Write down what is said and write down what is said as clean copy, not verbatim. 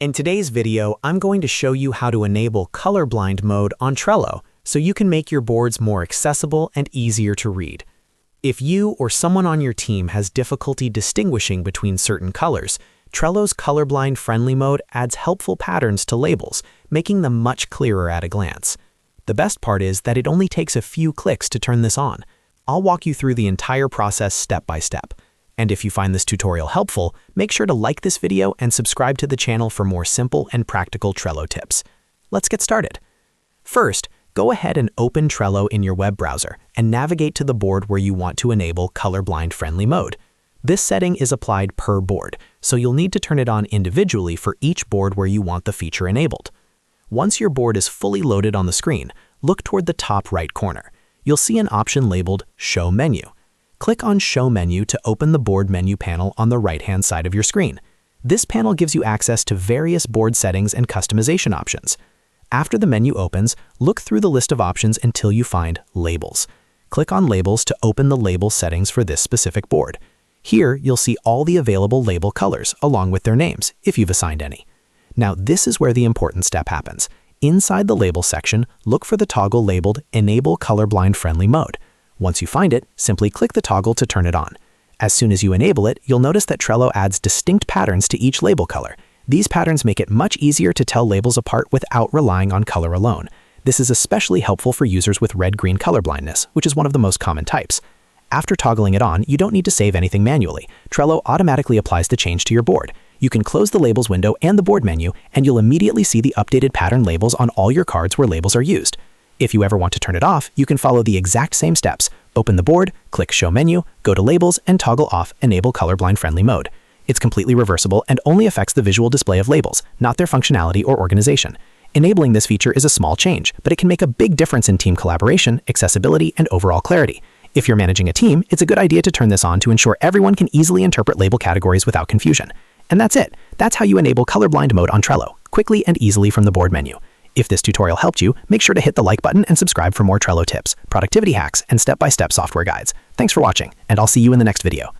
In today's video, I'm going to show you how to enable colorblind mode on Trello so you can make your boards more accessible and easier to read. If you or someone on your team has difficulty distinguishing between certain colors, Trello's colorblind friendly mode adds helpful patterns to labels, making them much clearer at a glance. The best part is that it only takes a few clicks to turn this on. I'll walk you through the entire process step by step. And if you find this tutorial helpful, make sure to like this video and subscribe to the channel for more simple and practical Trello tips. Let's get started. First, go ahead and open Trello in your web browser and navigate to the board where you want to enable colorblind friendly mode. This setting is applied per board, so you'll need to turn it on individually for each board where you want the feature enabled. Once your board is fully loaded on the screen, look toward the top right corner. You'll see an option labeled Show Menu. Click on Show Menu to open the board menu panel on the right-hand side of your screen. This panel gives you access to various board settings and customization options. After the menu opens, look through the list of options until you find Labels. Click on Labels to open the label settings for this specific board. Here, you'll see all the available label colors, along with their names, if you've assigned any. Now, this is where the important step happens. Inside the Label section, look for the toggle labeled Enable Colorblind Friendly Mode. Once you find it, simply click the toggle to turn it on. As soon as you enable it, you'll notice that Trello adds distinct patterns to each label color. These patterns make it much easier to tell labels apart without relying on color alone. This is especially helpful for users with red-green colorblindness, which is one of the most common types. After toggling it on, you don't need to save anything manually. Trello automatically applies the change to your board. You can close the Labels window and the board menu, and you'll immediately see the updated pattern labels on all your cards where labels are used. If you ever want to turn it off, you can follow the exact same steps. Open the board, click Show Menu, go to Labels, and toggle off Enable Colorblind Friendly Mode. It's completely reversible and only affects the visual display of labels, not their functionality or organization. Enabling this feature is a small change, but it can make a big difference in team collaboration, accessibility, and overall clarity. If you're managing a team, it's a good idea to turn this on to ensure everyone can easily interpret label categories without confusion. And that's it. That's how you enable colorblind mode on Trello, quickly and easily from the board menu. If this tutorial helped you, make sure to hit the like button and subscribe for more Trello tips, productivity hacks, and step-by-step software guides. Thanks for watching, and I'll see you in the next video.